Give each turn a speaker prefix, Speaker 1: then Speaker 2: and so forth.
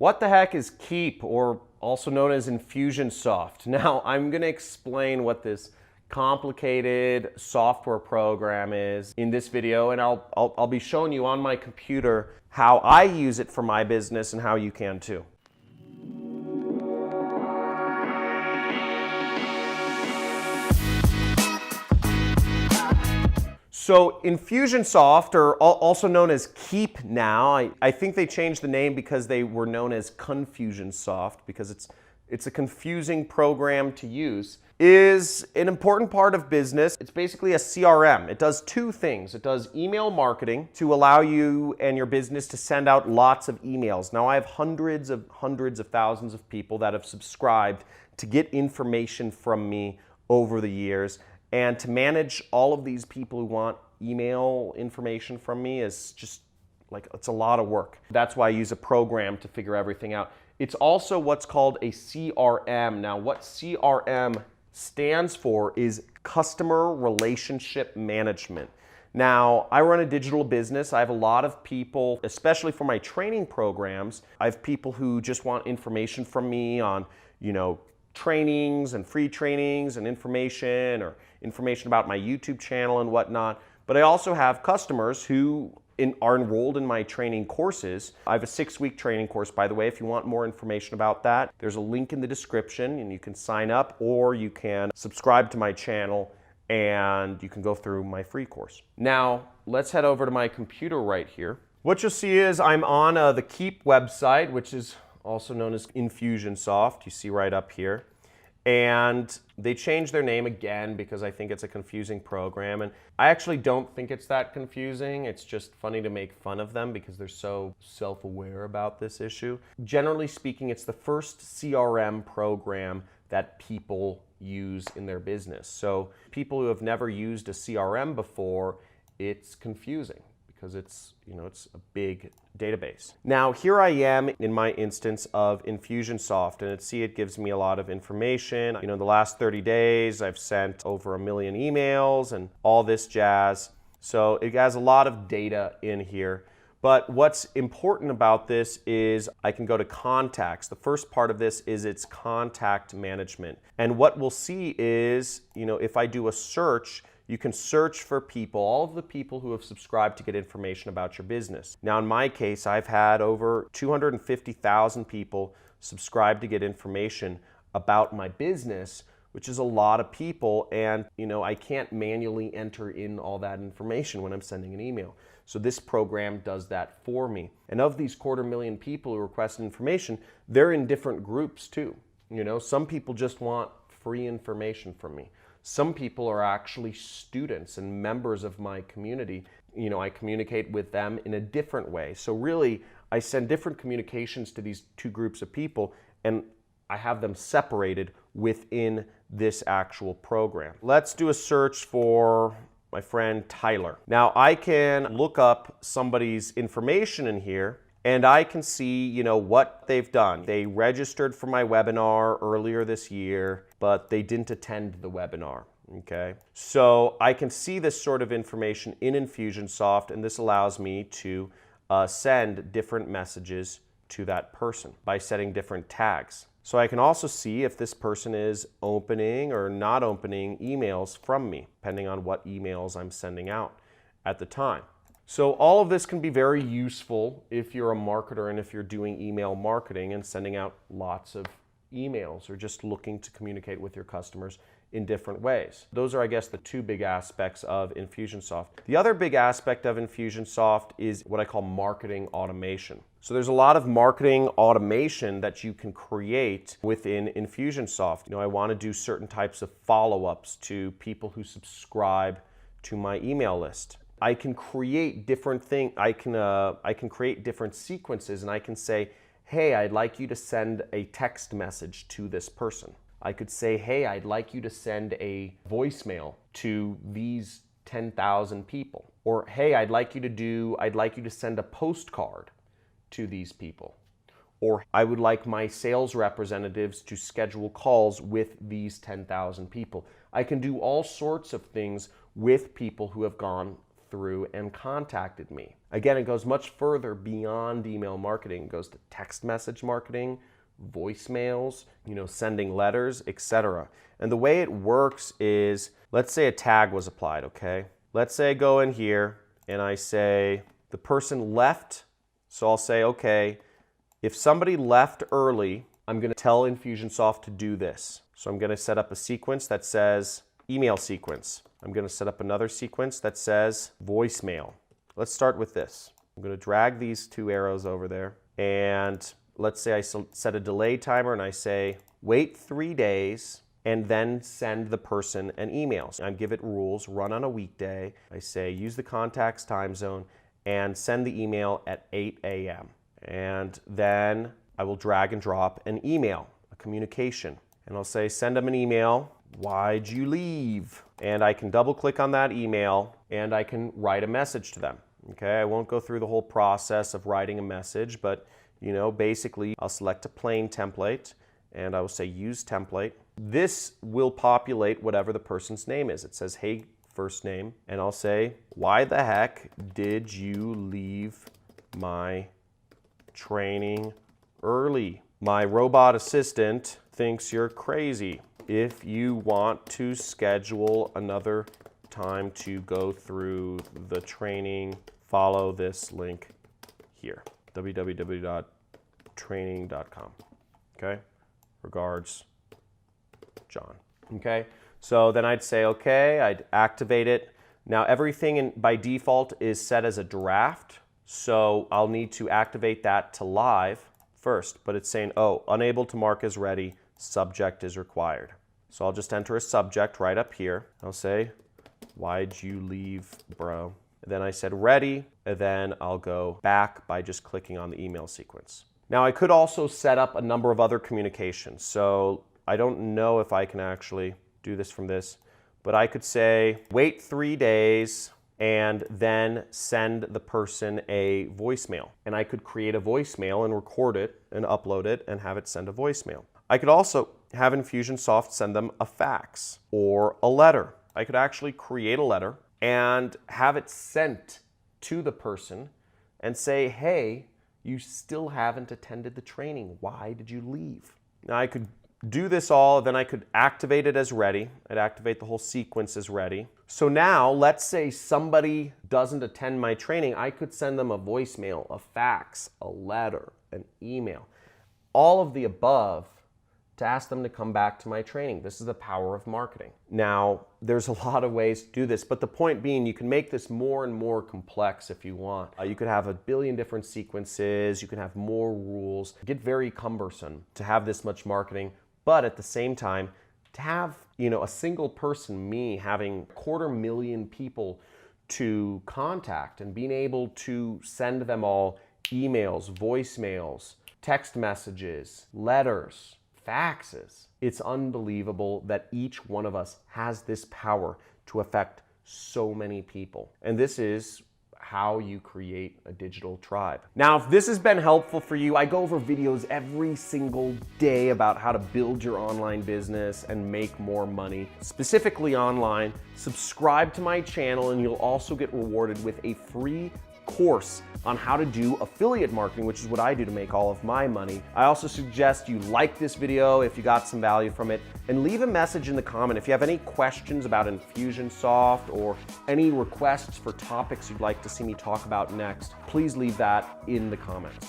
Speaker 1: What the heck is Keep, or also known as Infusionsoft? Now, I'm going to explain what this complicated software program is in this video, and I'll be showing you on my computer how I use it for my business and how you can too. So Infusionsoft, or also known as Keep now, I think they changed the name because they were known as Confusionsoft, because it's a confusing program to use, is an important part of business. It's basically a CRM. It does two things. It does email marketing to allow you and your business to send out lots of emails. Now I have hundreds of thousands of people that have subscribed to get information from me over the years. And to manage all of these people who want email information from me is just like, it's a lot of work. That's why I use a program to figure everything out. It's also what's called a CRM. Now, what CRM stands for is Customer Relationship Management. Now, I run a digital business. I have a lot of people, especially for my training programs, I have people who just want information from me on, trainings and free trainings and information, or information about my YouTube channel and whatnot. But I also have customers who are enrolled in my training courses. I have a 6-week training course, by the way. If you want more information about that, there's a link in the description and you can sign up, or you can subscribe to my channel and you can go through my free course. Now, let's head over to my computer right here. What you'll see is I'm on the Keep website, which is also known as Infusionsoft. You see right up here. And they changed their name again because I think it's a confusing program. And I actually don't think it's that confusing. It's just funny to make fun of them because they're so self-aware about this issue. Generally speaking, it's the first CRM program that people use in their business. So people who have never used a CRM before, it's confusing because it's a big database. Now, here I am in my instance of Infusionsoft, and it gives me a lot of information. The last 30 days, I've sent over 1 million emails and all this jazz. So it has a lot of data in here. But what's important about this is I can go to contacts. The first part of this is its contact management. And what we'll see is, if I do a search, you can search for people, all of the people who have subscribed to get information about your business. Now, in my case, I've had over 250,000 people subscribe to get information about my business, which is a lot of people. And, I can't manually enter in all that information when I'm sending an email. So this program does that for me. And of these 250,000 people who requested information, they're in different groups too. Some people just want free information from me. Some people are actually students and members of my community. I communicate with them in a different way. So really, I send different communications to these two groups of people, and I have them separated within this actual program. Let's do a search for my friend Tyler. Now, I can look up somebody's information in here, and I can see, what they've done. They registered for my webinar earlier this year, but they didn't attend the webinar, okay? So I can see this sort of information in Infusionsoft, and this allows me to send different messages to that person by setting different tags. So I can also see if this person is opening or not opening emails from me, depending on what emails I'm sending out at the time. So all of this can be very useful if you're a marketer and if you're doing email marketing and sending out lots of emails or just looking to communicate with your customers in different ways. Those are, I guess, the two big aspects of Infusionsoft. The other big aspect of Infusionsoft is what I call marketing automation. So there's a lot of marketing automation that you can create within Infusionsoft. I want to do certain types of follow-ups to people who subscribe to my email list. I can create different things. I can create different sequences, and I can say, hey, I'd like you to send a text message to this person. I could say, hey, I'd like you to send a voicemail to these 10,000 people. Or, hey, I'd like you to send a postcard to these people. Or I would like my sales representatives to schedule calls with these 10,000 people. I can do all sorts of things with people who have gone through and contacted me. Again, it goes much further beyond email marketing. It goes to text message marketing, voicemails, sending letters, etc. And the way it works is, let's say a tag was applied, okay? Let's say I go in here and I say the person left. So I'll say, okay, if somebody left early, I'm going to tell Infusionsoft to do this. So I'm going to set up a sequence that says email sequence. I'm going to set up another sequence that says voicemail. Let's start with this. I'm going to drag these two arrows over there, and let's say I set a delay timer and I say wait 3 days and then send the person an email. So I give it rules, run on a weekday. I say use the contact's time zone and send the email at 8 a.m. And then I will drag and drop an email, a communication. And I'll say send them an email, why'd you leave? And I can double click on that email and I can write a message to them. Okay, I won't go through the whole process of writing a message, but basically I'll select a plain template and I will say use template. This will populate whatever the person's name is. It says, hey, first name, and I'll say, why the heck did you leave my training early? My robot assistant thinks you're crazy. If you want to schedule another time to go through the training, follow this link here, www.training.com. Okay, regards, John. Okay, so then I'd say, okay, I'd activate it. Now everything by default is set as a draft, so I'll need to activate that to live first, but it's saying, oh, unable to mark as ready, subject is required. So I'll just enter a subject right up here. I'll say, why'd you leave, bro? And then I said ready, and then I'll go back by just clicking on the email sequence. Now I could also set up a number of other communications. So I don't know if I can actually do this from this, but I could say wait 3 days and then send the person a voicemail. And I could create a voicemail and record it and upload it and have it send a voicemail. I could also have Infusionsoft send them a fax or a letter. I could actually create a letter and have it sent to the person and say, hey, you still haven't attended the training. Why did you leave? Now I could do this all, then I could activate it as ready. I'd activate the whole sequence as ready. So now let's say somebody doesn't attend my training. I could send them a voicemail, a fax, a letter, an email, all of the above, to ask them to come back to my training. This is the power of marketing. Now, there's a lot of ways to do this, but the point being, you can make this more and more complex if you want. You could have a billion different sequences, you can have more rules. Get very cumbersome to have this much marketing, but at the same time, to have a single person, me, having 250,000 people to contact and being able to send them all emails, voicemails, text messages, letters, faxes. It's unbelievable that each one of us has this power to affect so many people. And this is how you create a digital tribe. Now, if this has been helpful for you, I go over videos every single day about how to build your online business and make more money, specifically online. Subscribe to my channel and you'll also get rewarded with a free course on how to do affiliate marketing, which is what I do to make all of my money. I also suggest you like this video if you got some value from it, and leave a message in the comment if you have any questions about Infusionsoft or any requests for topics you'd like to see me talk about next. Please leave that in the comments.